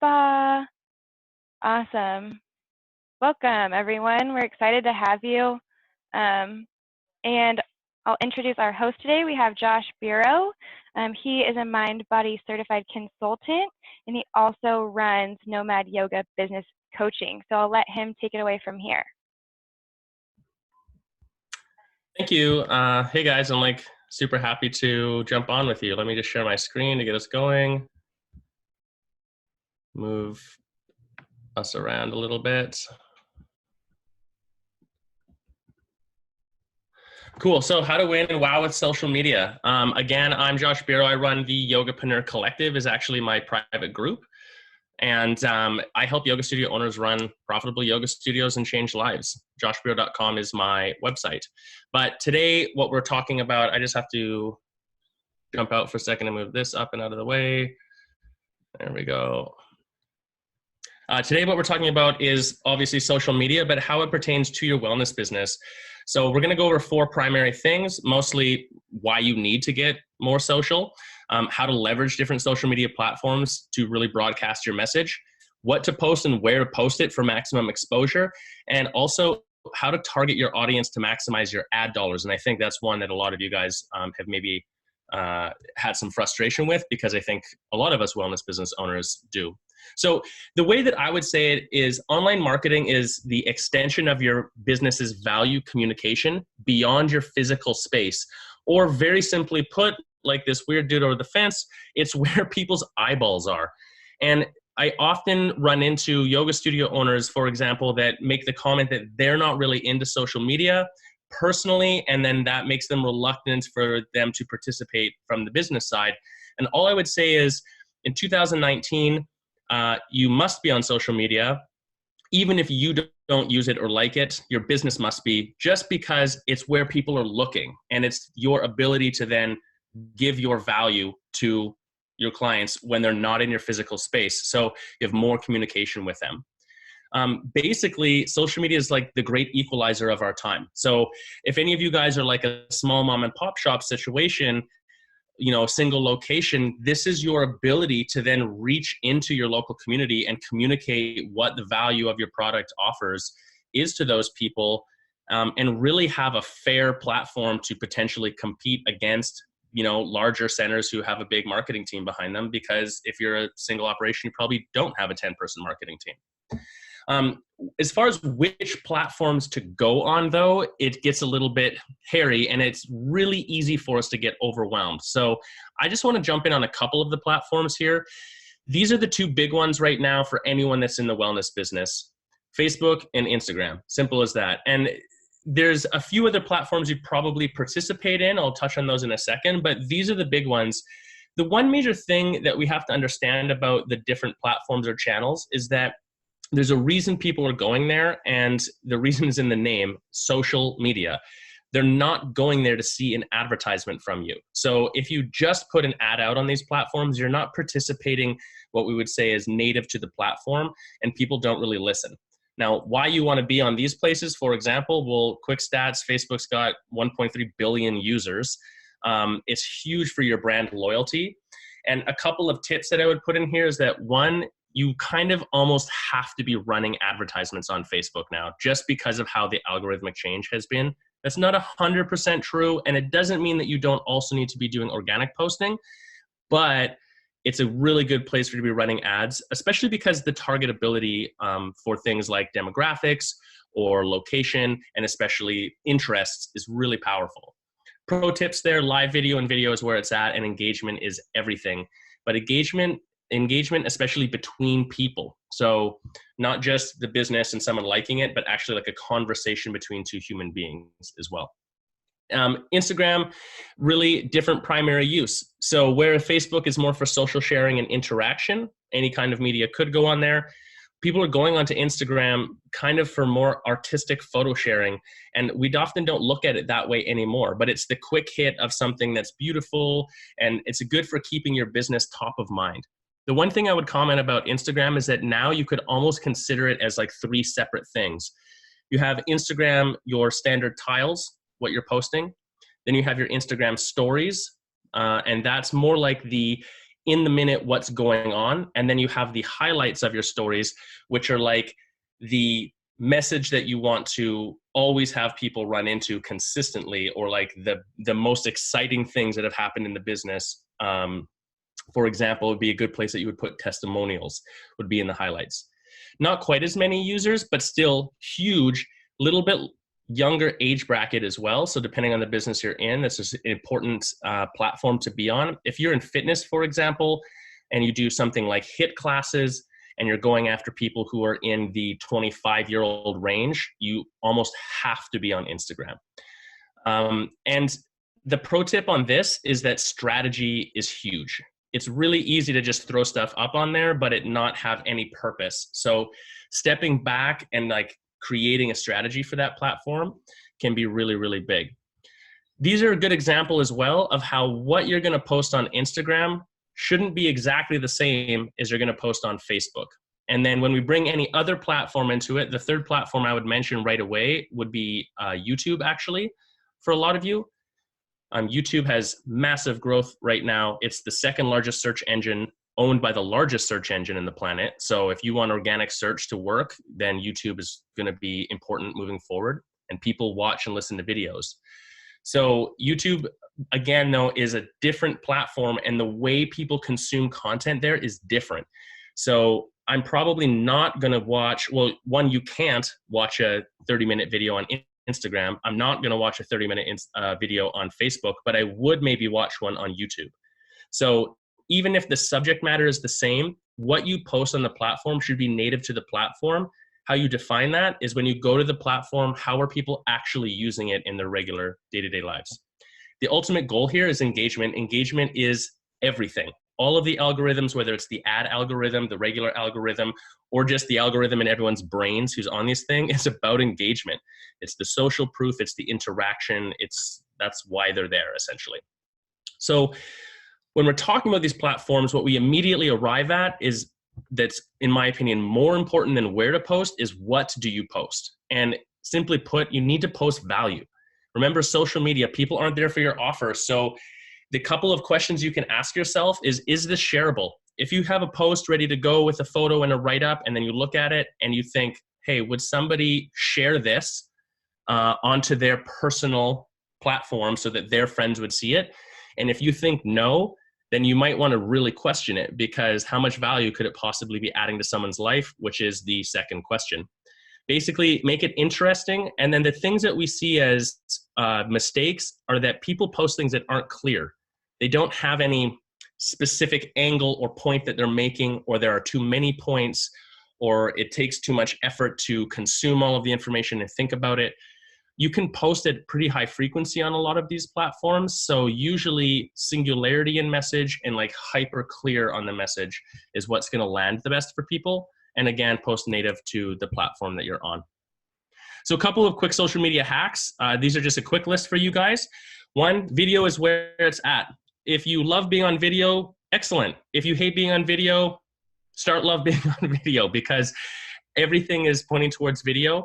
spa. Awesome. Welcome, everyone. We're excited to have you. And I'll introduce our host today. We have Josh Bureau. He is a MindBody certified consultant, and he also runs Nomad Yoga Business Coaching. So I'll let him take it away from here. Thank you. Hey guys, I'm super happy to jump on with you. Let me just share my screen to get us going. Move us around a little bit. Cool. So how to win and wow with social media. Again, I'm Josh Bureau. I run the Yogapreneur Collective, is actually my private group. And I help yoga studio owners run profitable yoga studios and change lives. joshbureau.com is my website. But today, what we're talking about, I just have to jump out for a second and move this up and out of the way. There we go. Today, what we're talking about is obviously social media, but how it pertains to your wellness business. So we're going to go over 4 primary things, mostly why you need to get more social, how to leverage different social media platforms to really broadcast your message, what to post and where to post it for maximum exposure, and also how to target your audience to maximize your ad dollars. And I think that's one that a lot of you guys have maybe had some frustration with, because I think a lot of us wellness business owners do. So the way that I would say it is, online marketing is the extension of your business's value communication beyond your physical space. Or very simply put, like this weird dude over the fence, it's where people's eyeballs are. And I often run into yoga studio owners, for example, that make the comment that they're not really into social media personally, and then that makes them reluctant for them to participate from the business side. And all I would say is, in 2019, you must be on social media. Even if you don't use it or like it, your business must be, just because it's where people are looking, and it's your ability to then give your value to your clients when they're not in your physical space. So you have more communication with them. Basically, social media is like the great equalizer of our time. So if any of you guys are like a small mom and pop shop situation, single location, this is your ability to then reach into your local community and communicate what the value of your product offers is to those people, and really have a fair platform to potentially compete against, larger centers who have a big marketing team behind them. Because if you're a single operation, you probably don't have a 10-person marketing team. As far as which platforms to go on, though, it gets a little bit hairy, and it's really easy for us to get overwhelmed. So I just want to jump in on a couple of the platforms here. These are the 2 big ones right now for anyone that's in the wellness business: Facebook and Instagram. Simple as that. And there's a few other platforms you probably participate in. I'll touch on those in a second, but these are the big ones. The one major thing that we have to understand about the different platforms or channels is that there's a reason people are going there, and the reason is in the name: social media. They're not going there to see an advertisement from you. So if you just put an ad out on these platforms, you're not participating what we would say is native to the platform, and people don't really listen. Now, why you want to be on these places, for example, well, quick stats: Facebook's got 1.3 billion users. It's huge for your brand loyalty. And a couple of tips that I would put in here is that, one, you kind of almost have to be running advertisements on Facebook now, just because of how the algorithmic change has been. That's not 100% true, and it doesn't mean that you don't also need to be doing organic posting, but it's a really good place for you to be running ads, especially because the targetability for things like demographics or location, and especially interests, is really powerful. Pro tips there: live video and video is where it's at, and engagement is everything. But engagement, especially between people. So not just the business and someone liking it, but actually like a conversation between 2 human beings as well. Instagram, really different primary use. So where Facebook is more for social sharing and interaction, any kind of media could go on there. People are going onto Instagram kind of for more artistic photo sharing, and we often don't look at it that way anymore, but it's the quick hit of something that's beautiful, and it's good for keeping your business top of mind. The one thing I would comment about Instagram is that now you could almost consider it as like 3 separate things. You have Instagram, your standard tiles, what you're posting. Then you have your Instagram stories, and that's more like the in the minute what's going on. And then you have the highlights of your stories, which are like the message that you want to always have people run into consistently, or like the most exciting things that have happened in the business. For example, would be a good place that you would put testimonials, would be in the highlights. Not quite as many users, but still huge, little bit younger age bracket as well. So depending on the business you're in, this is an important platform to be on. If you're in fitness, for example, and you do something like HIIT classes, and you're going after people who are in the 25-year-old range, you almost have to be on Instagram. And the pro tip on this is that strategy is huge. It's really easy to just throw stuff up on there, but it not have any purpose. So stepping back and like creating a strategy for that platform can be really, really big. These are a good example as well of how what you're going to post on Instagram shouldn't be exactly the same as you're going to post on Facebook. And then when we bring any other platform into it, the third platform I would mention right away would be YouTube, actually, for a lot of you. YouTube has massive growth right now. It's the second largest search engine, owned by the largest search engine in the planet. So if you want organic search to work, then YouTube is going to be important moving forward, and people watch and listen to videos. So YouTube, again, though, is a different platform, and the way people consume content there is different. So I'm probably not going to watch, well, one, you can't watch a 30-minute video on Instagram. I'm not going to watch a 30-minute video on Facebook, but I would maybe watch one on YouTube. So even if the subject matter is the same, what you post on the platform should be native to the platform. How you define that is when you go to the platform, how are people actually using it in their regular day-to-day lives? The ultimate goal here is engagement. Engagement is everything. All of the algorithms, whether it's the ad algorithm, the regular algorithm, or just the algorithm in everyone's brains who's on this thing, is about engagement. It's the social proof, it's the interaction, that's why they're there, essentially. So when we're talking about these platforms, what we immediately arrive at is that's, in my opinion, more important than where to post is what do you post? And simply put, you need to post value. Remember, social media, people aren't there for your offer. So the couple of questions you can ask yourself is this shareable? If you have a post ready to go with a photo and a write-up, and then you look at it and you think, hey, would somebody share this onto their personal platform so that their friends would see it? And if you think no, then you might want to really question it, because how much value could it possibly be adding to someone's life, which is the second question. Basically, make it interesting. And then the things that we see as mistakes are that people post things that aren't clear. They don't have any specific angle or point that they're making, or there are too many points, or it takes too much effort to consume all of the information and think about it. You can post at pretty high frequency on a lot of these platforms. So usually singularity in message and like hyper clear on the message is what's going to land the best for people. And again, post native to the platform that you're on. So a couple of quick social media hacks. These are just a quick list for you guys. One, video is where it's at. If you love being on video, excellent. If you hate being on video, start love being on video, because everything is pointing towards video.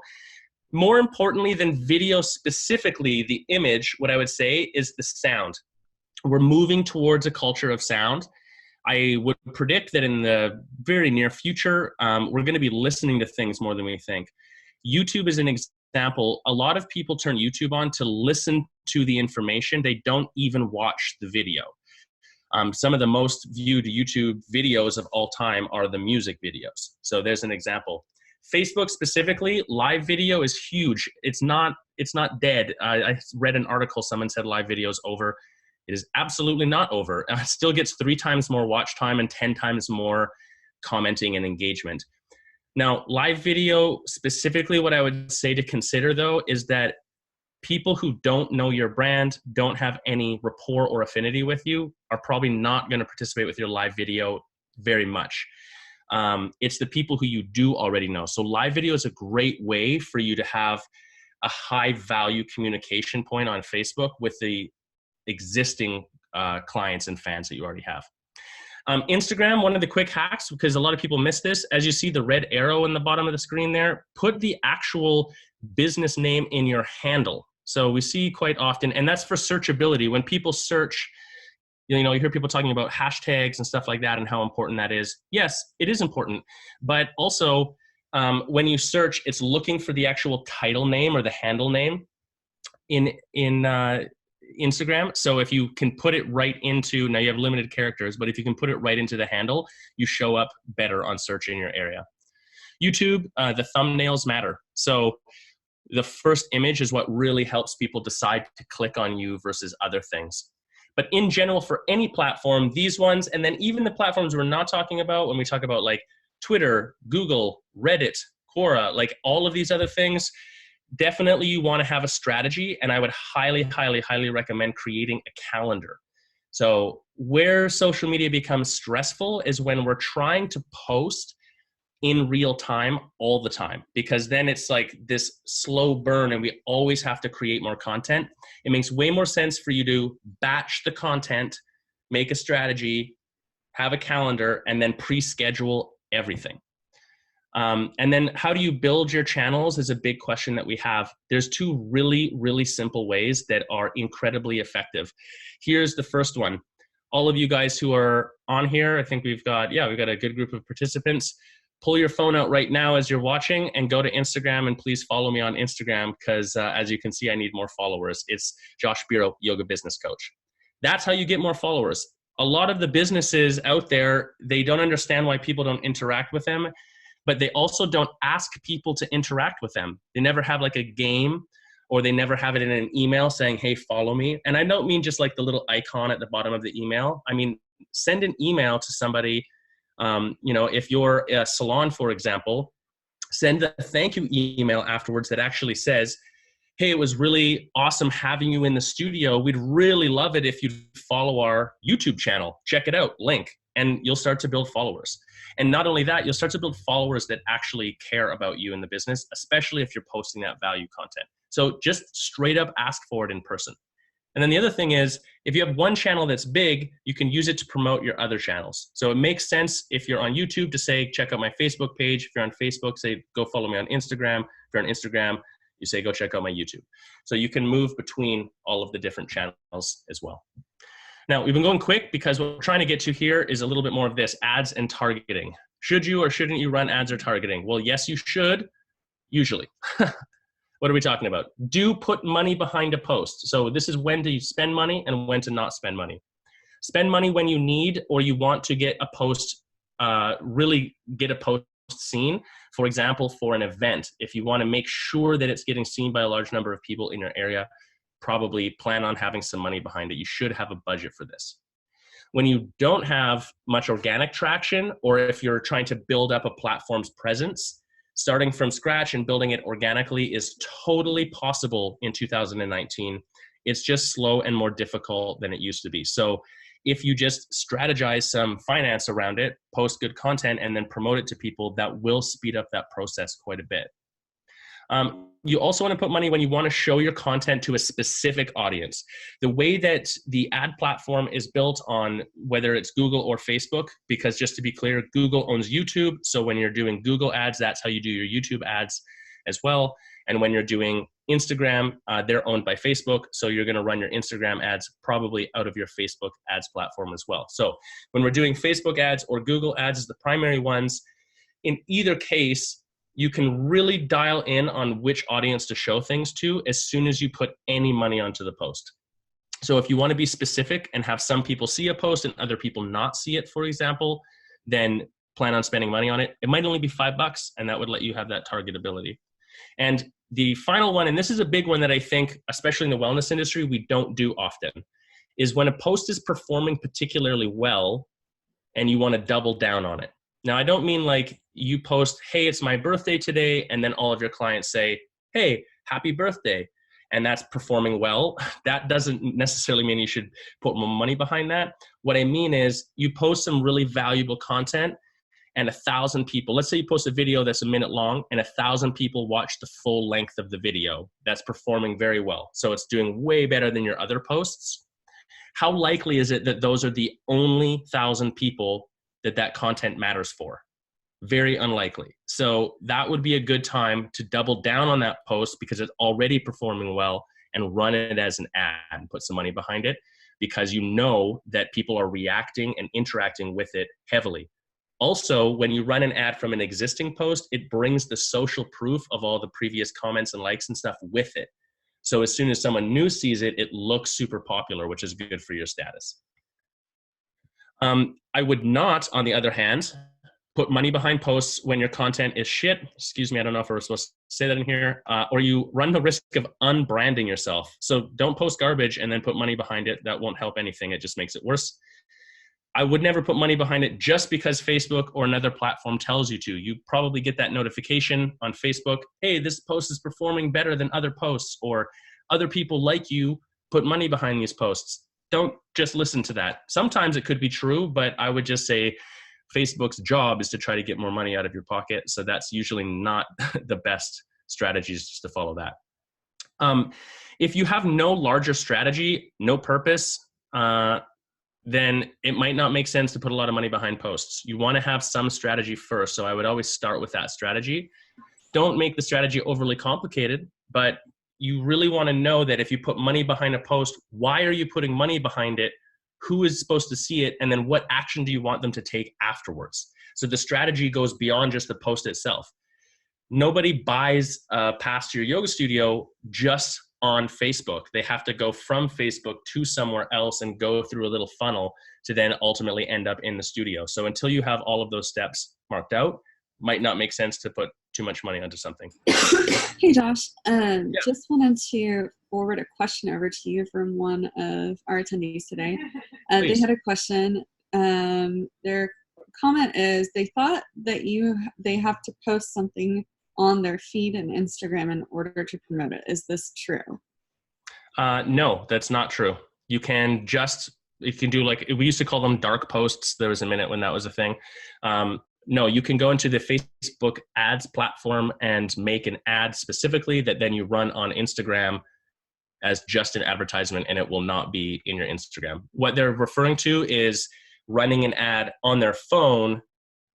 More importantly than video specifically, the image, what I would say is the sound. We're moving towards a culture of sound. I would predict that in the very near future, we're going to be listening to things more than we think. YouTube is an example. A lot of people turn YouTube on to listen to the information. They don't even watch the video. Some of the most viewed YouTube videos of all time are the music videos. So there's an example. Facebook specifically, live video is huge. It's not dead. I read an article, someone said live video is over. It is absolutely not over. It still gets 3 times more watch time and 10 times more commenting and engagement. Now, live video specifically, what I would say to consider though, is that people who don't know your brand, don't have any rapport or affinity with you, are probably not going to participate with your live video very much. It's the people who you do already know. So live video is a great way for you to have a high value communication point on Facebook with the existing clients and fans that you already have. Instagram, one of the quick hacks, because a lot of people miss this, as you see the red arrow in the bottom of the screen there, put the actual business name in your handle. So we see quite often, and that's for searchability. When people search, You know, you hear people talking about hashtags and stuff like that and how important that is. Yes, it is important. But also, when you search, it's looking for the actual title name or the handle name in Instagram. So if you can put it right into, now you have limited characters, but if you can put it right into the handle, you show up better on search in your area. YouTube, the thumbnails matter. So the first image is what really helps people decide to click on you versus other things. But in general, for any platform, these ones, and then even the platforms we're not talking about when we talk about like Twitter, Google, Reddit, Quora, like all of these other things, definitely you want to have a strategy. And I would highly, highly, highly recommend creating a calendar. So where social media becomes stressful is when we're trying to post in real time all the time, because then it's like this slow burn and we always have to create more content. It makes way more sense for you to batch the content, make a strategy, have a calendar, and then pre-schedule everything. And then how do you build your channels is a big question that we have. There's two really, really simple ways that are incredibly effective. Here's the first one. All of you guys who are on here, I think we've got a good group of participants. Pull your phone out right now as you're watching and go to Instagram, and please follow me on Instagram because as you can see, I need more followers. It's Josh Biro, Yoga Business Coach. That's how you get more followers. A lot of the businesses out there, they don't understand why people don't interact with them, but they also don't ask people to interact with them. They never have like a game, or they never have it in an email saying, hey, follow me. And I don't mean just like the little icon at the bottom of the email. I mean, send an email to somebody. If you're a salon, for example, send a thank you email afterwards that actually says, hey, it was really awesome having you in the studio. We'd really love it if you'd follow our YouTube channel. Check it out, link, and you'll start to build followers. And not only that, you'll start to build followers that actually care about you in the business, especially if you're posting that value content. So just straight up ask for it in person. And then the other thing is, if you have one channel that's big, you can use it to promote your other channels. So it makes sense if you're on YouTube to say, check out my Facebook page. If you're on Facebook, say, go follow me on Instagram. If you're on Instagram, you say, go check out my YouTube. So you can move between all of the different channels as well. Now, we've been going quick because what we're trying to get to here is a little bit more of this, ads and targeting. Should you or shouldn't you run ads or targeting? Well, yes, you should, usually. What are we talking about? Do put money behind a post. So this is when to spend money and when to not spend money. Spend money when you need or you want to get a post, really get a post seen. For example, for an event, if you want to make sure that it's getting seen by a large number of people in your area, probably plan on having some money behind it. You should have a budget for this. When you don't have much organic traction, or if you're trying to build up a platform's presence, starting from scratch and building it organically is totally possible in 2019. It's just slow and more difficult than it used to be. So if you just strategize some finance around it, post good content, and then promote it to people, that will speed up that process quite a bit. You also want to put money when you want to show your content to a specific audience. The way that the ad platform is built on, whether it's Google or Facebook, because just to be clear, Google owns YouTube. So when you're doing Google ads, that's how you do your YouTube ads as well. And when you're doing Instagram, they're owned by Facebook. So you're going to run your Instagram ads probably out of your Facebook ads platform as well. So when we're doing Facebook ads or Google ads as the primary ones, in either case, you can really dial in on which audience to show things to as soon as you put any money onto the post. So if you want to be specific and have some people see a post and other people not see it, for example, then plan on spending money on it. It might only be $5, and that would let you have that targetability. And the final one, and this is a big one that I think, especially in the wellness industry, we don't do often, is when a post is performing particularly well and you want to double down on it. Now, I don't mean like you post, hey, it's my birthday today, and then all of your clients say, hey, happy birthday, and that's performing well. That doesn't necessarily mean you should put more money behind that. What I mean is you post some really valuable content and 1,000 people, let's say you post a video that's a minute long and 1,000 people watch the full length of the video. That's performing very well. So it's doing way better than your other posts. How likely is it that those are the only 1,000 people that content matters for? Very unlikely. So that would be a good time to double down on that post because it's already performing well and run it as an ad and put some money behind it. because you know that people are reacting and interacting with it heavily. Also, when you run an ad from an existing post, it brings the social proof of all the previous comments and likes and stuff with it. So as soon as someone new sees it, it looks super popular, which is good for your status. I would not, on the other hand, put money behind posts when your content is shit. Excuse me, I don't know if we're supposed to say that in here. Or you run the risk of unbranding yourself. So don't post garbage and then put money behind it. That won't help anything. It just makes it worse. I would never put money behind it just because Facebook or another platform tells you to. You probably get that notification on Facebook, hey, this post is performing better than other posts, or other people like you put money behind these posts. Don't just listen to that. Sometimes it could be true, but I would just say Facebook's job is to try to get more money out of your pocket. So that's usually not the best strategies just to follow that. If you have no larger strategy, no purpose, then it might not make sense to put a lot of money behind posts. You want to have some strategy first. So I would always start with that strategy. Don't make the strategy overly complicated, but you really want to know that if you put money behind a post, why are you putting money behind it? Who is supposed to see it? And then what action do you want them to take afterwards? So the strategy goes beyond just the post itself. Nobody buys a pass to your yoga studio just on Facebook. They have to go from Facebook to somewhere else and go through a little funnel to then ultimately end up in the studio. So until you have all of those steps marked out, might not make sense to put too much money onto something. Hey Josh, just wanted to forward a question over to you from one of our attendees today. They had a question. Their comment is they thought that they have to post something on their feed and Instagram in order to promote it. Is this true? No, that's not true. You can do like, we used to call them dark posts. There was a minute when that was a thing. No, you can go into the Facebook ads platform and make an ad specifically that then you run on Instagram as just an advertisement, and it will not be in your Instagram. What they're referring to is running an ad on their phone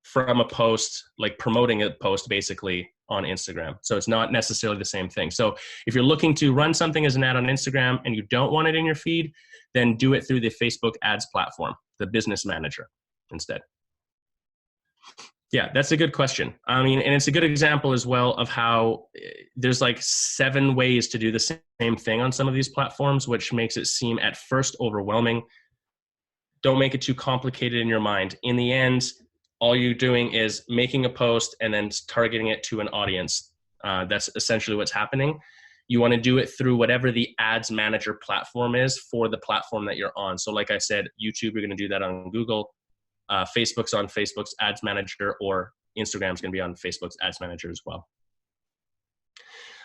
from a post, like promoting a post basically on Instagram. So it's not necessarily the same thing. So if you're looking to run something as an ad on Instagram and you don't want it in your feed, then do it through the Facebook ads platform, the business manager instead. Yeah, that's a good question. I mean, and it's a good example as well of how there's like 7 ways to do the same thing on some of these platforms, which makes it seem at first overwhelming. Don't make it too complicated in your mind. In the end, all you're doing is making a post and then targeting it to an audience. That's essentially what's happening. You want to do it through whatever the ads manager platform is for the platform that you're on. So like I said, YouTube, you're going to do that on Google. Facebook's on Facebook's ads manager, or Instagram's going to be on Facebook's ads manager as well.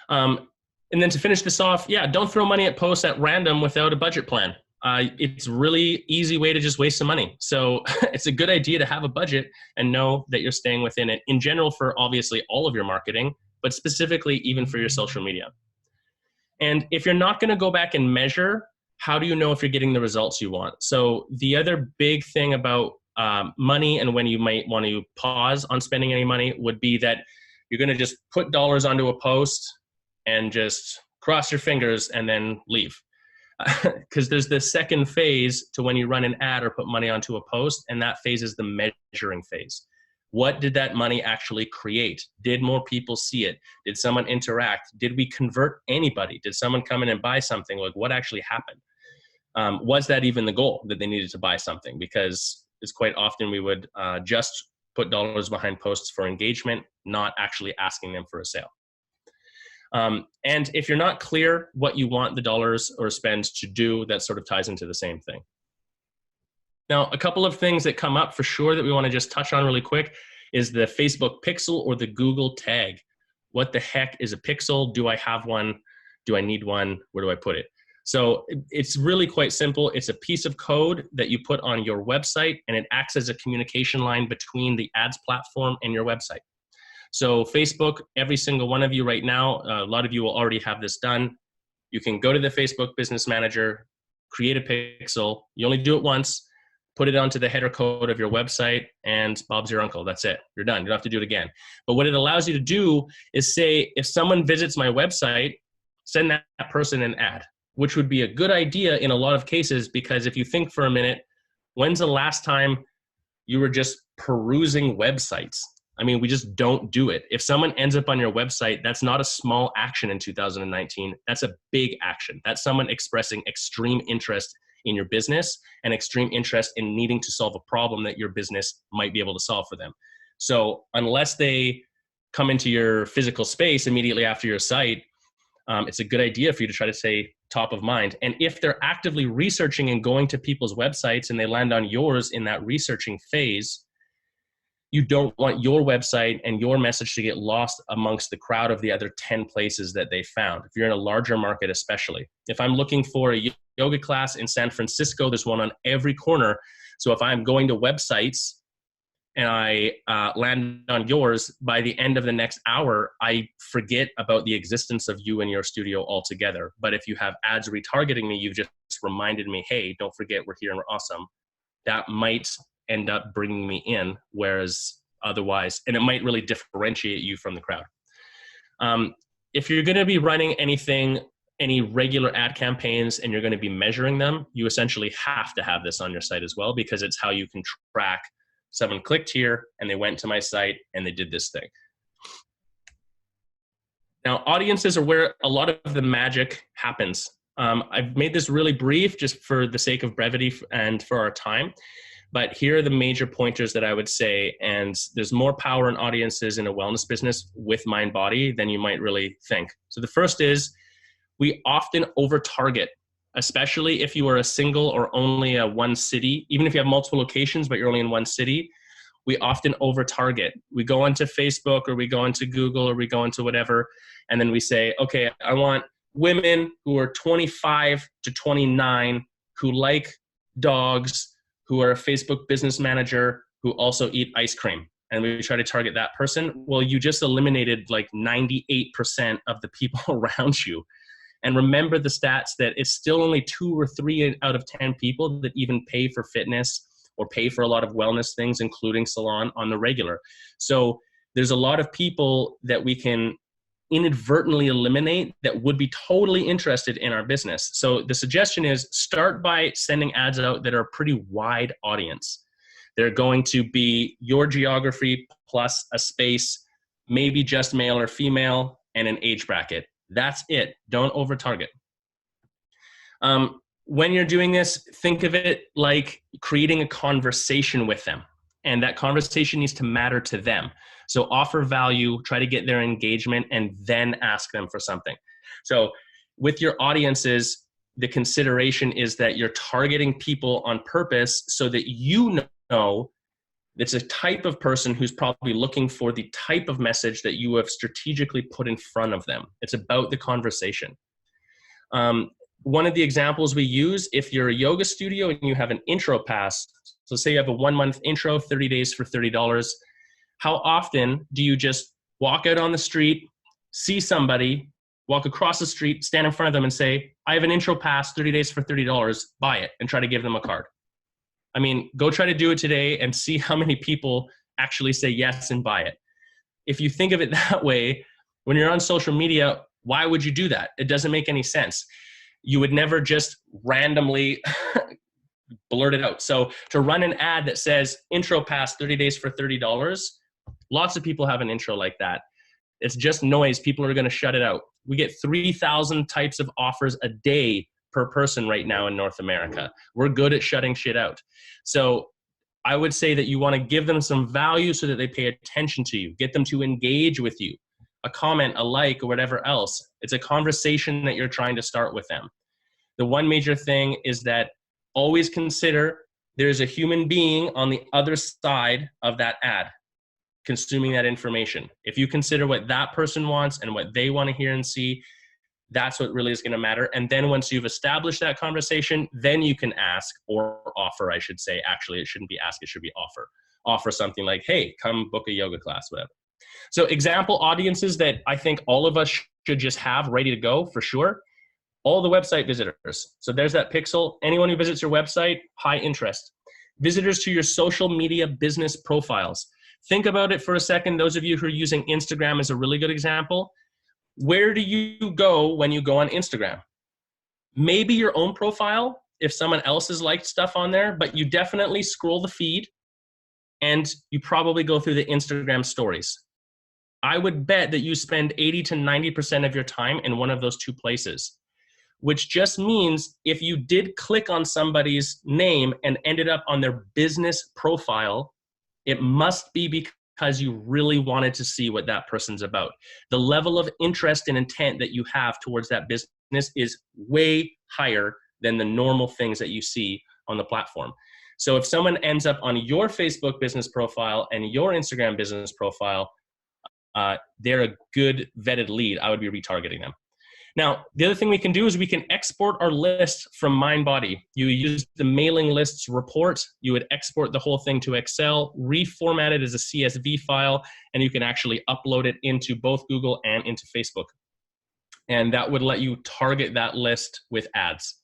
And then to finish this off, yeah, don't throw money at posts at random without a budget plan. It's really easy way to just waste some money. So it's a good idea to have a budget and know that you're staying within it in general for obviously all of your marketing, but specifically even for your social media. And if you're not going to go back and measure, how do you know if you're getting the results you want? So the other big thing about money and when you might want to pause on spending any money would be that you're going to just put dollars onto a post and just cross your fingers and then leave. Because there's the second phase to when you run an ad or put money onto a post, and that phase is the measuring phase. What did that money actually create? Did more people see it? Did someone interact? Did we convert anybody? Did someone come in and buy something? Like, what actually happened? Was that even the goal, that they needed to buy something? Because it's quite often we would just put dollars behind posts for engagement, not actually asking them for a sale. And if you're not clear what you want the dollars or spend to do, that sort of ties into the same thing. Now, a couple of things that come up for sure that we want to just touch on really quick is the Facebook pixel or the Google tag. What the heck is a pixel? Do I have one? Do I need one? Where do I put it? So it's really quite simple. It's a piece of code that you put on your website, and it acts as a communication line between the ads platform and your website. So Facebook, every single one of you right now, a lot of you will already have this done. You can go to the Facebook Business Manager, create a pixel. You only do it once, put it onto the header code of your website, and Bob's your uncle. That's it. You're done. You don't have to do it again. But what it allows you to do is say, if someone visits my website, send that person an ad. which would be a good idea in a lot of cases, because if you think for a minute, when's the last time you were just perusing websites? I mean, we just don't do it. If someone ends up on your website, that's not a small action in 2019. That's a big action. That's someone expressing extreme interest in your business and extreme interest in needing to solve a problem that your business might be able to solve for them. So unless they come into your physical space immediately after your site, it's a good idea for you to try to stay top of mind. And if they're actively researching and going to people's websites and they land on yours in that researching phase, you don't want your website and your message to get lost amongst the crowd of the other 10 places that they found. If you're in a larger market, especially. If I'm looking for a yoga class in San Francisco, there's one on every corner. So if I'm going to websites and I land on yours, by the end of the next hour, I forget about the existence of you and your studio altogether. But if you have ads retargeting me, you've just reminded me, hey, don't forget we're here and we're awesome. That might end up bringing me in, whereas otherwise, and it might really differentiate you from the crowd. If you're going to be running any regular ad campaigns and you're going to be measuring them, you essentially have to have this on your site as well, because it's how you can track someone clicked here and they went to my site and they did this thing. Now, audiences are where a lot of the magic happens. I've made this really brief just for the sake of brevity and for our time. But here are the major pointers that I would say, and there's more power in audiences in a wellness business with MindBody than you might really think. So the first is, we often over-target, especially if you are a single or only a one city. Even if you have multiple locations, but you're only in one city, we often over-target. We go onto Facebook or we go into Google or we go into whatever, and then we say, okay, I want women who are 25 to 29 who like dogs, who are a Facebook business manager, who also eat ice cream. And we try to target that person. Well, you just eliminated like 98% of the people around you. And remember the stats that it's still only 2 or 3 out of 10 people that even pay for fitness or pay for a lot of wellness things, including salon, on the regular. So there's a lot of people that we can inadvertently eliminate that would be totally interested in our business. So the suggestion is, start by sending ads out that are a pretty wide audience. They're going to be your geography plus a space, maybe just male or female, and an age bracket. That's it. Don't over target. When you're doing this, think of it like creating a conversation with them. And that conversation needs to matter to them. So offer value, try to get their engagement, and then ask them for something. So with your audiences, the consideration is that you're targeting people on purpose so that you know it's a type of person who's probably looking for the type of message that you have strategically put in front of them. It's about the conversation. One of the examples we use, if you're a yoga studio and you have an intro pass, so say you have a 1-month intro, 30 days for $30, how often do you just walk out on the street, see somebody, walk across the street, stand in front of them and say, I have an intro pass, 30 days for $30, buy it, and try to give them a card? I mean, go try to do it today and see how many people actually say yes and buy it. If you think of it that way, when you're on social media, why would you do that? It doesn't make any sense. You would never just randomly blurt it out. So to run an ad that says intro pass 30 days for $30, lots of people have an intro like that. It's just noise. People are going to shut it out. We get 3,000 types of offers a day per person right now in North America. We're good at shutting shit out. So I would say that you want to give them some value so that they pay attention to you. Get them to engage with you. A comment, a like, or whatever else. It's a conversation that you're trying to start with them. The one major thing is that always consider there's a human being on the other side of that ad consuming that information. If you consider what that person wants and what they want to hear and see, that's what really is going to matter. And then once you've established that conversation, then you can ask, or offer, I should say. Actually, it shouldn't be ask, it should be offer. Offer something like, hey, come book a yoga class, whatever. So example audiences that I think all of us should just have ready to go for sure. All the website visitors. So there's that pixel. Anyone who visits your website, high interest. Visitors to your social media business profiles. Think about it for a second. Those of you who are using Instagram is a really good example. Where do you go when you go on Instagram? maybe your own profile if someone else has liked stuff on there, but you definitely scroll the feed and you probably go through the Instagram stories. I would bet that you spend 80 to 90% of your time in one of those two places, which just means if you did click on somebody's name and ended up on their business profile, it must be because you really wanted to see what that person's about. The level of interest and intent that you have towards that business is way higher than the normal things that you see on the platform. So if someone ends up on your Facebook business profile and your Instagram business profile, they're a good vetted lead. I would be retargeting them. Now, the other thing we can do is we can export our list from MindBody. You use the mailing lists report. You would export the whole thing to Excel, reformat it as a CSV file, and you can actually upload it into both Google and into Facebook. And that would let you target that list with ads.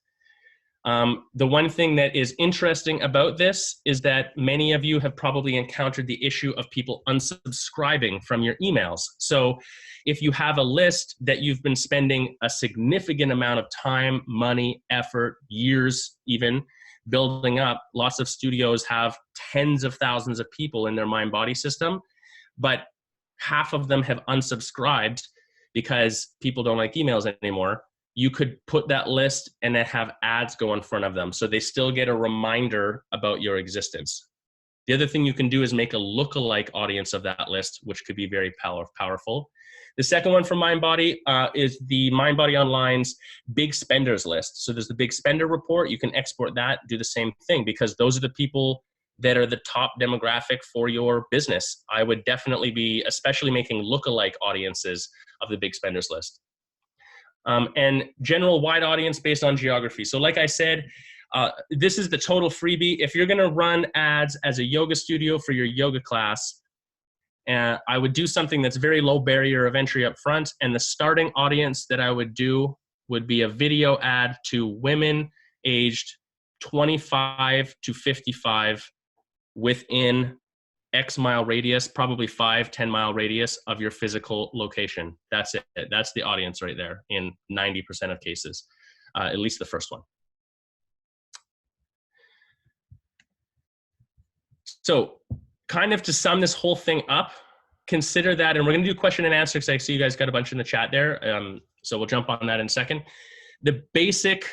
The one thing that is interesting about this is that many of you have probably encountered the issue of people unsubscribing from your emails. So if you have a list that you've been spending a significant amount of time, money, effort, years even building up, lots of studios have tens of thousands of people in their MindBody system, but half of them have unsubscribed because people don't like emails anymore. You could put that list and then have ads go in front of them, so they still get a reminder about your existence. The other thing you can do is make a lookalike audience of that list, which could be very powerful. The second one from MindBody is the MindBody Online's big spenders list. So there's the big spender report. You can export that, do the same thing, because those are the people that are the top demographic for your business. I would definitely be especially making lookalike audiences of the big spenders list. And general wide audience based on geography. So like I said, this is the total freebie. If you're gonna run ads as a yoga studio for your yoga class, I would do something that's very low barrier of entry up front. And the starting audience that I would do would be a video ad to women aged 25 to 55 within X mile radius, probably 5-10 mile radius of your physical location. That's it. That's the audience right there in 90% of cases, at least the first one. So kind of to sum this whole thing up, consider that, and we're going to do question and answer because I see you guys got a bunch in the chat there. So we'll jump on that in a second. The basic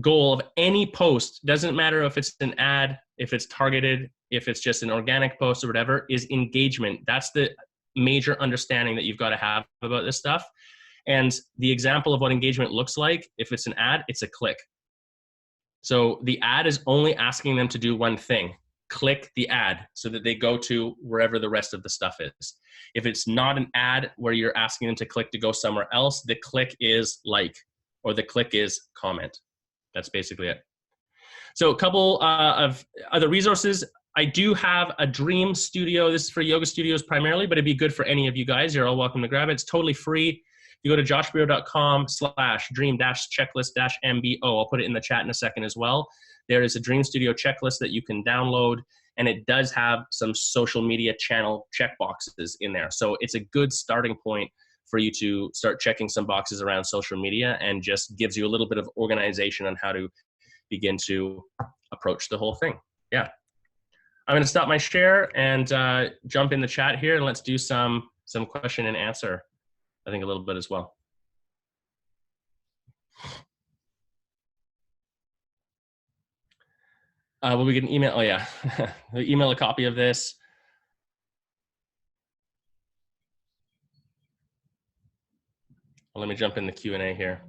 goal of any post, doesn't matter if it's an ad, if it's targeted, if it's just an organic post or whatever, is engagement. That's the major understanding that you've got to have about this stuff. And the example of what engagement looks like, if it's an ad, it's a click. So the ad is only asking them to do one thing: click the ad so that they go to wherever the rest of the stuff is. If it's not an ad where you're asking them to click to go somewhere else, the click is like, or the click is comment. That's basically it. So a couple of other resources. I do have a Dream Studio. This is for yoga studios primarily, but it'd be good for any of you guys. You're all welcome to grab it. It's totally free. You go to joshbiro.com/dream-checklist-MBO. I'll put it in the chat in a second as well. There is a Dream Studio checklist that you can download, and it does have some social media channel checkboxes in there. So it's a good starting point for you to start checking some boxes around social media, and just gives you a little bit of organization on how to begin to approach the whole thing. Yeah. I'm going to stop my share and jump in the chat here, and let's do some question and answer, I think, a little bit as well. Will we get an email? Oh yeah, email a copy of this. Well, let me jump in the Q&A here.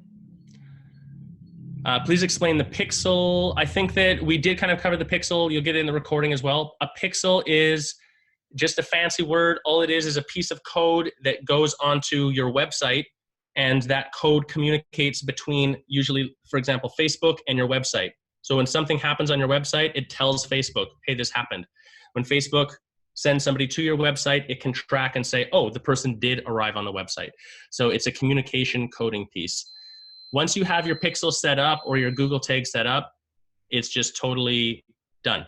Please explain the pixel. I think that we did kind of cover the pixel. You'll get it in the recording as well. A pixel is just a fancy word. All it is a piece of code that goes onto your website, and that code communicates between, usually, for example, Facebook and your website. So when something happens on your website, it tells Facebook, hey, this happened. When Facebook sends somebody to your website, it can track and say, oh, the person did arrive on the website. So it's a communication coding piece. Once you have your pixel set up or your Google tag set up, it's just totally done.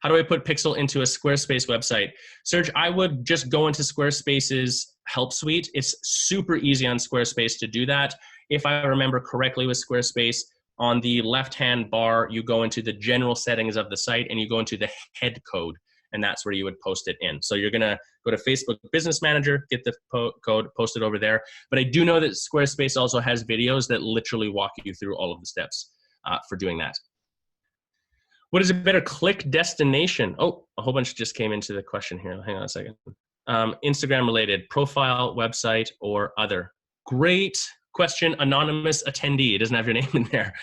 How do I put pixel into a Squarespace website? Serge, I would just go into Squarespace's help suite. It's super easy on Squarespace to do that. If I remember correctly with Squarespace, on the left-hand bar, you go into the general settings of the site and you go into the head code, and that's where you would post it in. So you're gonna go to Facebook Business Manager, get the code, post it over there. But I do know that Squarespace also has videos that literally walk you through all of the steps for doing that. What is a better click destination? Oh, a whole bunch just came into the question here. Hang on a second. Instagram related, profile, website, or other. Great question, anonymous attendee. It doesn't have your name in there.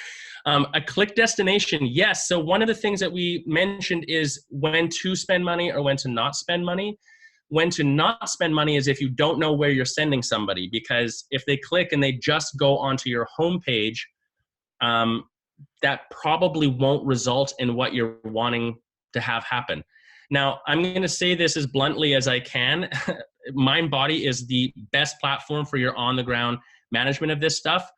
A click destination, yes. So one of the things that we mentioned is when to spend money or when to not spend money. When to not spend money is if you don't know where you're sending somebody, because if they click and they just go onto your homepage, that probably won't result in what you're wanting to have happen. Now, I'm going to say this as bluntly as I can. MindBody is the best platform for your on-the-ground management of this stuff.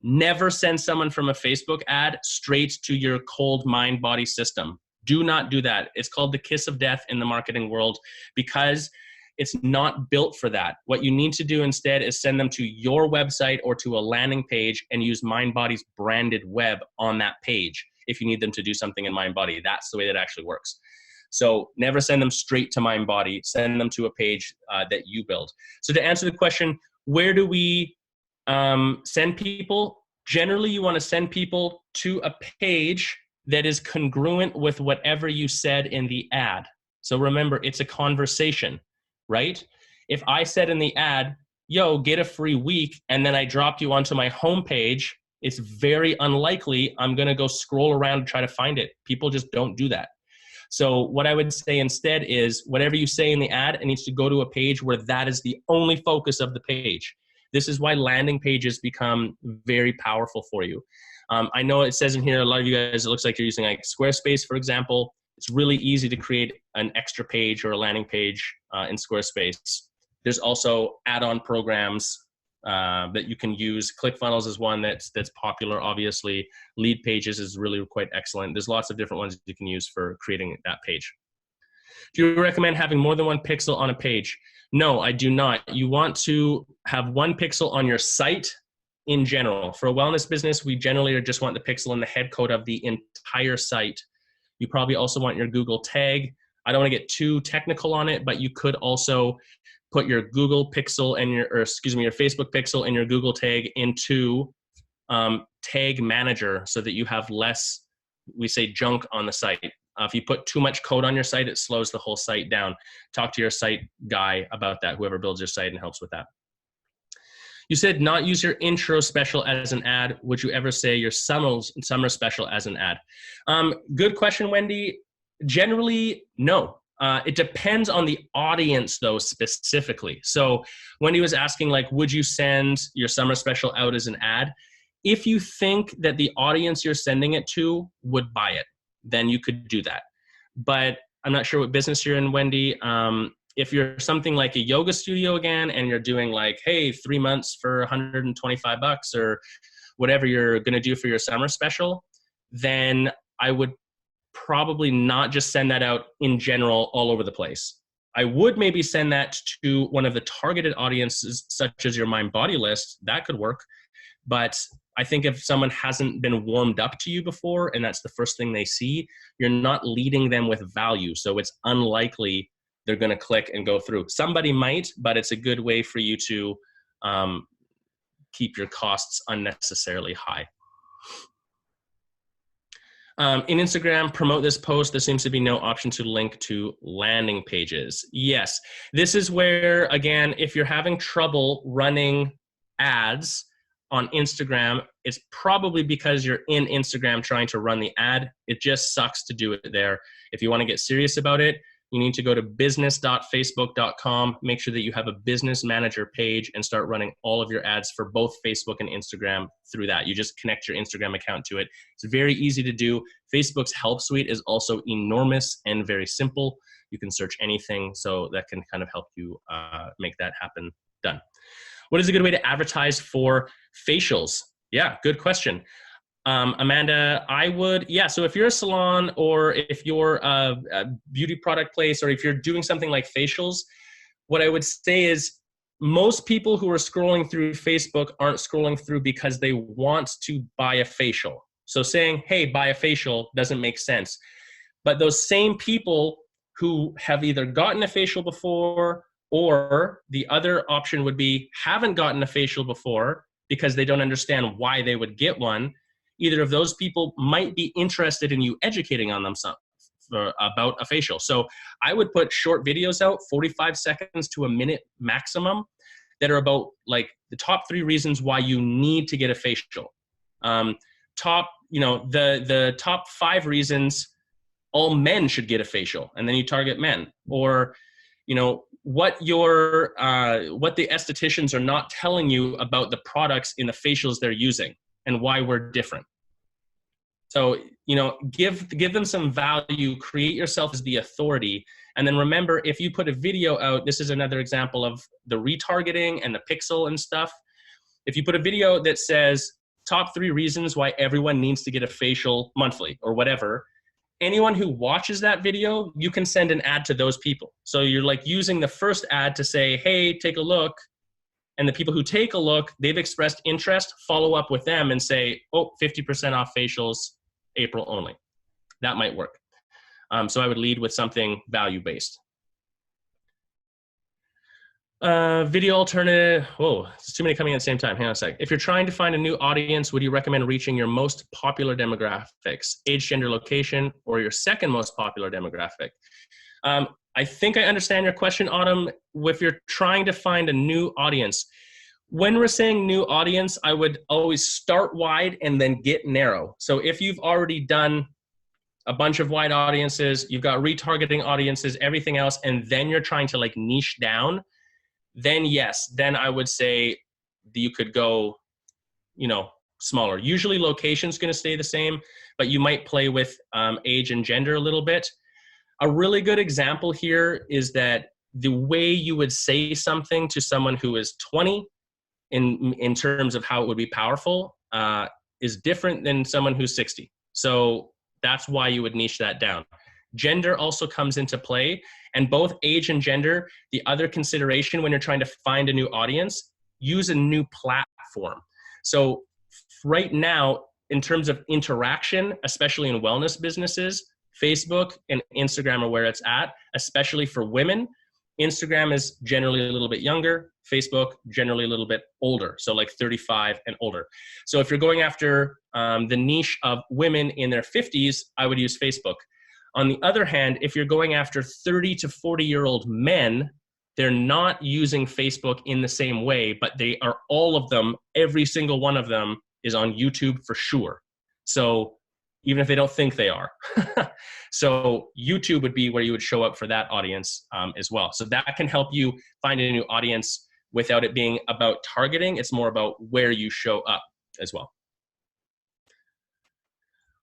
Never send someone from a Facebook ad straight to your cold MindBody system. Do not do that. It's called the kiss of death in the marketing world because it's not built for that. What you need to do instead is send them to your website or to a landing page and use MindBody's branded web on that page if you need them to do something in MindBody. That's the way that actually works. So never send them straight to MindBody. Send them to a page that you build. So to answer the question, where do we send people? Generally, you want to send people to a page that is congruent with whatever you said in the ad. So remember, it's a conversation, right? If I said in the ad, yo, get a free week, and then I dropped you onto my homepage, it's very unlikely I'm going to go scroll around and try to find it. People just don't do that. So what I would say instead is whatever you say in the ad, it needs to go to a page where that is the only focus of the page. This is why landing pages become very powerful for you. I know it says in here, a lot of you guys, it looks like you're using like Squarespace, for example. It's really easy to create an extra page or a landing page in Squarespace. There's also add-on programs that you can use. ClickFunnels is one that's popular, obviously. Lead Pages is really quite excellent. There's lots of different ones you can use for creating that page. Do you recommend having more than one pixel on a page? No, I do not. You want to have one pixel on your site in general. For a wellness business, we generally just want the pixel in the head code of the entire site. You probably also want your Google tag. I don't want to get too technical on it, but you could also put your Google pixel and your Facebook pixel and your Google tag into Tag Manager so that you have less, we say, junk on the site. If you put too much code on your site, it slows the whole site down. Talk to your site guy about that, whoever builds your site and helps with that. You said not use your intro special as an ad. Would you ever say your summer special as an ad? Good question, Wendy. Generally, no. It depends on the audience, though, specifically. So Wendy was asking, like, would you send your summer special out as an ad? If you think that the audience you're sending it to would buy it, then you could do that. But I'm not sure what business you're in, Wendy. If you're something like a yoga studio again, and you're doing like, hey, 3 months for $125 or whatever you're going to do for your summer special, then I would probably not just send that out in general all over the place. I would maybe send that to one of the targeted audiences, such as your MindBody list. That could work. But I think if someone hasn't been warmed up to you before, and that's the first thing they see, you're not leading them with value. So it's unlikely they're going to click and go through. Somebody might, but it's a good way for you to keep your costs unnecessarily high. In Instagram, promote this post. There seems to be no option to link to landing pages. Yes, this is where, again, if you're having trouble running ads on Instagram, it's probably because you're in Instagram trying to run the ad. It just sucks to do it there. If you want to get serious about it, you need to go to business.facebook.com, make sure that you have a business manager page and start running all of your ads for both Facebook and Instagram through that. You just connect your Instagram account to it. It's very easy to do. Facebook's help suite is also enormous and very simple. You can search anything, so that can kind of help you make that happen. Done. What is a good way to advertise for facials? Yeah, good question. Amanda, so if you're a salon or if you're a beauty product place or if you're doing something like facials, what I would say is most people who are scrolling through Facebook aren't scrolling through because they want to buy a facial. So saying, hey, buy a facial doesn't make sense. But those same people who have either gotten a facial before, or the other option would be haven't gotten a facial before because they don't understand why they would get one, either of those people might be interested in you educating on themselves about a facial. So I would put short videos out, 45 seconds to a minute maximum, that are about like the top 3 reasons why you need to get a facial. The top 5 reasons all men should get a facial, and then you target men. Or, what the estheticians are not telling you about the products in the facials they're using and why we're different. So, give them some value, create yourself as the authority. And then remember, if you put a video out, this is another example of the retargeting and the pixel and stuff. If you put a video that says top 3 reasons why everyone needs to get a facial monthly or whatever, anyone who watches that video, you can send an ad to those people. So you're like using the first ad to say, hey, take a look. And the people who take a look, they've expressed interest, follow up with them and say, oh, 50% off facials, April only. That might work. So I would lead with something value-based. Video alternative. Whoa, there's too many coming at the same time. Hang on a sec. If you're trying to find a new audience, would you recommend reaching your most popular demographics, age, gender, location, or your second most popular demographic? I think I understand your question, Autumn. If you're trying to find a new audience, when we're saying new audience, I would always start wide and then get narrow. So if you've already done a bunch of wide audiences, you've got retargeting audiences, everything else, and then you're trying to like niche down, then yes, then I would say you could go, smaller. Usually location's going to stay the same, but you might play with age and gender a little bit. A really good example here is that the way you would say something to someone who is 20 in terms of how it would be powerful is different than someone who's 60. So that's why you would niche that down. Gender also comes into play, and both age and gender, the other consideration when you're trying to find a new audience, use a new platform. So right now, in terms of interaction, especially in wellness businesses, Facebook and Instagram are where it's at, especially for women. Instagram is generally a little bit younger, Facebook generally a little bit older, so like 35 and older. So if you're going after the niche of women in their 50s, I would use Facebook. On the other hand, if you're going after 30 to 40-year-old men, they're not using Facebook in the same way, but they are, all of them, every single one of them is on YouTube for sure. So even if they don't think they are. So YouTube would be where you would show up for that audience as well. So that can help you find a new audience without it being about targeting. It's more about where you show up as well.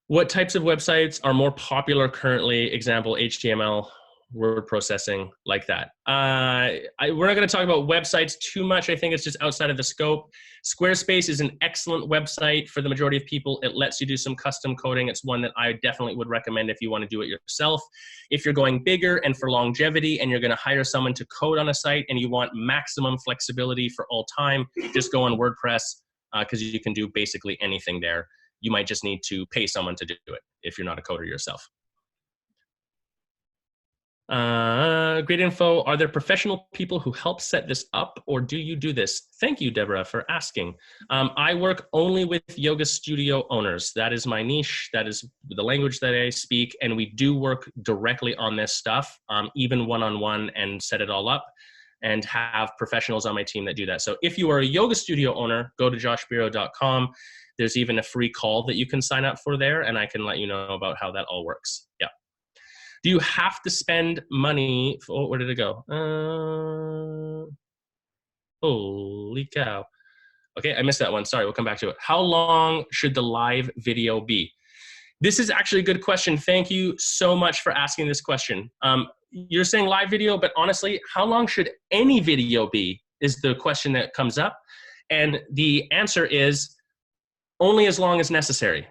What types of websites are more popular currently? Example, HTML, word processing, like that. We're not going to talk about websites too much. I think it's just outside of the scope. Squarespace is an excellent website for the majority of people. It lets you do some custom coding. It's one that I definitely would recommend if you want to do it yourself. If you're going bigger and for longevity and you're going to hire someone to code on a site and you want maximum flexibility for all time, just go on WordPress because you can do basically anything there. You might just need to pay someone to do it if you're not a coder yourself. Great info. Are there professional people who help set this up, or do you do this? Thank you, Deborah, for asking. I work only with yoga studio owners. That is my niche. That is the language that I speak, and we do work directly on this stuff, even one-on-one, and set it all up, and have professionals on my team that do that. So if you are a yoga studio owner, go to joshbiro.com. There's even a free call that you can sign up for there, and I can let you know about how that all works. Yeah. Do you have to spend money? Oh, where did it go? Holy cow. Okay, I missed that one. Sorry, we'll come back to it. How long should the live video be? This is actually a good question. Thank you so much for asking this question. You're saying live video, but honestly, how long should any video be is the question that comes up. And the answer is only as long as necessary.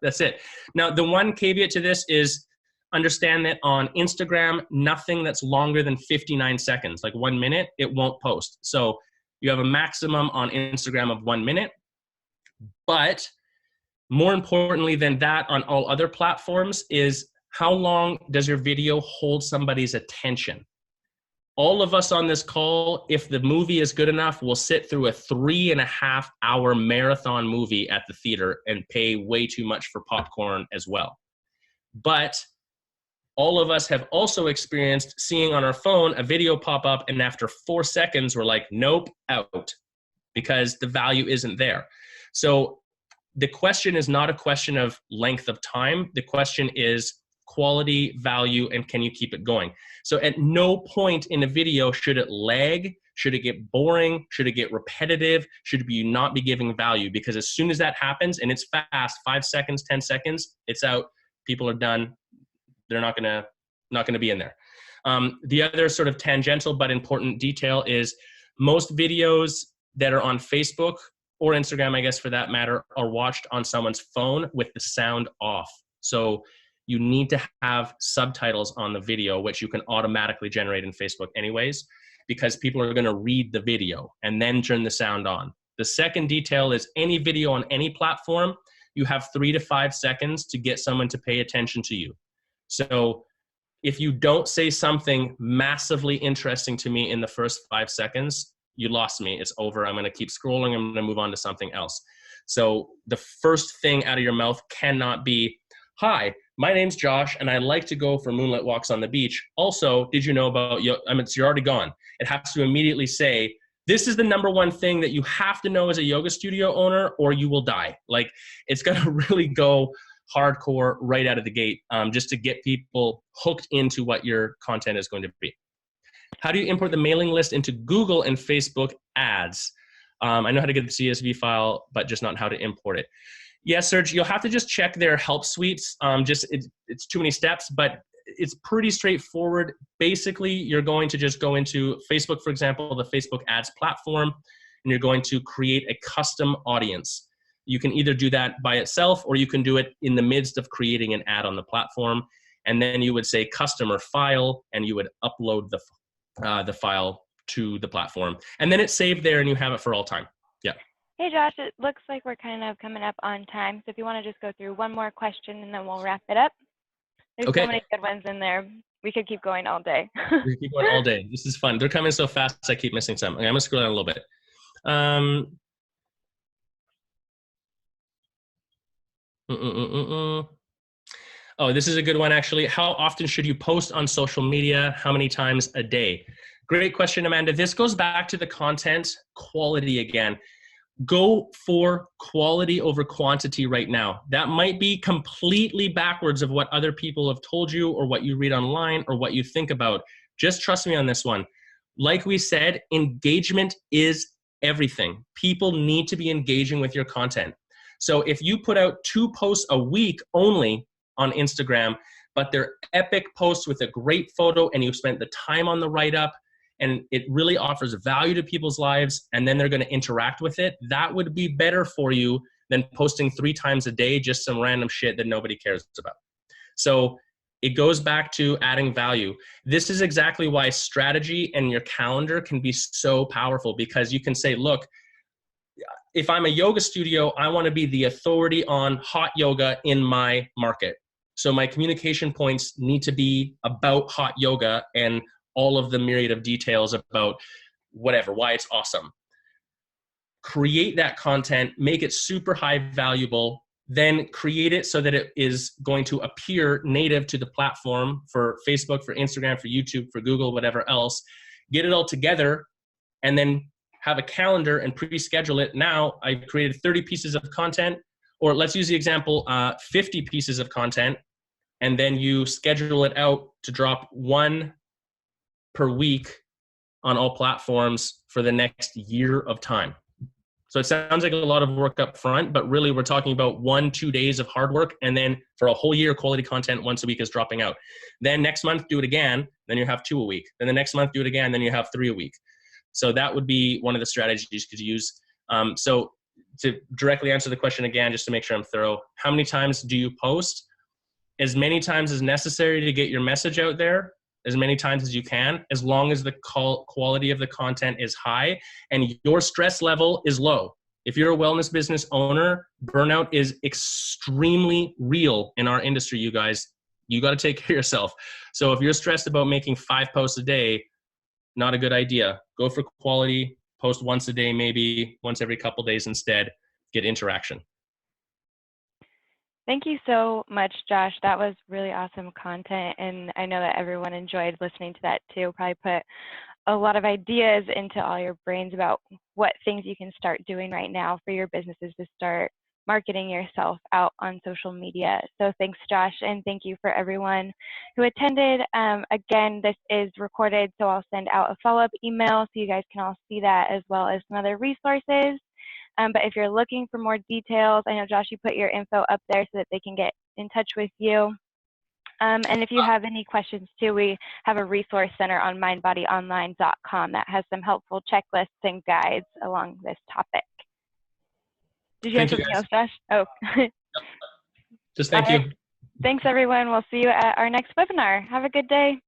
That's it. Now, the one caveat to this is understand that on Instagram, nothing that's longer than 59 seconds, like 1 minute, it won't post. So you have a maximum on Instagram of 1 minute, but More importantly than that on all other platforms is how long does your video hold somebody's attention? All of us on this call, if the movie is good enough, will sit through a 3.5-hour marathon movie at the theater and pay way too much for popcorn as well. But all of us have also experienced seeing on our phone a video pop up, and after 4 seconds, we're like, nope, out, because the value isn't there. So the question is not a question of length of time. The question is quality, value, and can you keep it going? So at no point in a video should it lag, should it get boring, should it get repetitive, should you not be giving value? Because as soon as that happens, and it's fast, 5 seconds, 10 seconds, it's out, people are done, they're not gonna be in there. The other sort of tangential but important detail is most videos that are on Facebook or Instagram, I guess for that matter, are watched on someone's phone with the sound off. So you need to have subtitles on the video, which you can automatically generate in Facebook anyways, because people are gonna read the video and then turn the sound on. The second detail is any video on any platform, you have 3 to 5 seconds to get someone to pay attention to you. So if you don't say something massively interesting to me in the first 5 seconds, you lost me, it's over, I'm gonna keep scrolling, I'm gonna move on to something else. So the first thing out of your mouth cannot be, hi, my name's Josh, and I like to go for moonlit walks on the beach. Also, did you know about, you're already gone. It has to immediately say, this is the number one thing that you have to know as a yoga studio owner, or you will die. Like, it's gonna really go hardcore right out of the gate, just to get people hooked into what your content is going to be. How do you import the mailing list into Google and Facebook ads? I know how to get the CSV file, but just not how to import it. Yes, Serge, you'll have to just check their help suites. It's too many steps, but it's pretty straightforward. Basically, you're going to just go into Facebook, for example, the Facebook ads platform, and you're going to create a custom audience. You can either do that by itself, or you can do it in the midst of creating an ad on the platform. And then you would say customer file, and you would upload the file to the platform. And then it's saved there and you have it for all time. Yeah. Hey, Josh, it looks like we're kind of coming up on time. So if you want to just go through one more question and then we'll wrap it up. There's so many good ones in there. We could keep going all day. We could keep going all day. This is fun. They're coming so fast, I keep missing some. Okay, I'm going to scroll down a little bit. Oh, this is a good one, actually. How often should you post on social media? How many times a day? Great question, Amanda. This goes back to the content quality again. Go for quality over quantity right now. That might be completely backwards of what other people have told you or what you read online or what you think about. Just trust me on this one. Like we said, engagement is everything. People need to be engaging with your content. So if you put out 2 posts a week only on Instagram, but they're epic posts with a great photo and you spent the time on the write-up, and it really offers value to people's lives, and then they're going to interact with it, that would be better for you than posting 3 times a day, just some random shit that nobody cares about. So it goes back to adding value. This is exactly why strategy and your calendar can be so powerful, because you can say, look, if I'm a yoga studio, I want to be the authority on hot yoga in my market. So my communication points need to be about hot yoga and all of the myriad of details about whatever, why it's awesome. Create that content, make it super high valuable, then create it so that it is going to appear native to the platform for Facebook, for Instagram, for YouTube, for Google, whatever else. Get it all together and then have a calendar and pre-schedule it. Now I created 30 pieces of content, or let's use the example, 50 pieces of content, and then you schedule it out to drop 1 per week on all platforms for the next year of time. So it sounds like a lot of work up front, but really we're talking about 1-2 days of hard work, and then for a whole year, quality content once a week is dropping out. Then next month, do it again, then you have 2 a week. Then the next month, do it again, then you have 3 a week. So that would be one of the strategies you could use. So to directly answer the question again, just to make sure I'm thorough, how many times do you post? As many times as necessary to get your message out there, as many times as you can, as long as the quality of the content is high and your stress level is low. If you're a wellness business owner, burnout is extremely real in our industry, you guys. You got to take care of yourself. So if you're stressed about making 5 posts a day, not a good idea. Go for quality, post once a day, maybe once every couple days instead, get interaction. Thank you so much, Josh. That was really awesome content, and I know that everyone enjoyed listening to that too. Probably put a lot of ideas into all your brains about what things you can start doing right now for your businesses to start marketing yourself out on social media. So thanks, Josh, and thank you for everyone who attended. Again, this is recorded, so I'll send out a follow-up email so you guys can all see that, as well as some other resources. But if you're looking for more details, I know, Josh, you put your info up there so that they can get in touch with you. And if you have any questions too, we have a resource center on mindbodyonline.com that has some helpful checklists and guides along this topic. Did you have something else, Josh? Oh. Just thank you. Thanks, everyone. We'll see you at our next webinar. Have a good day.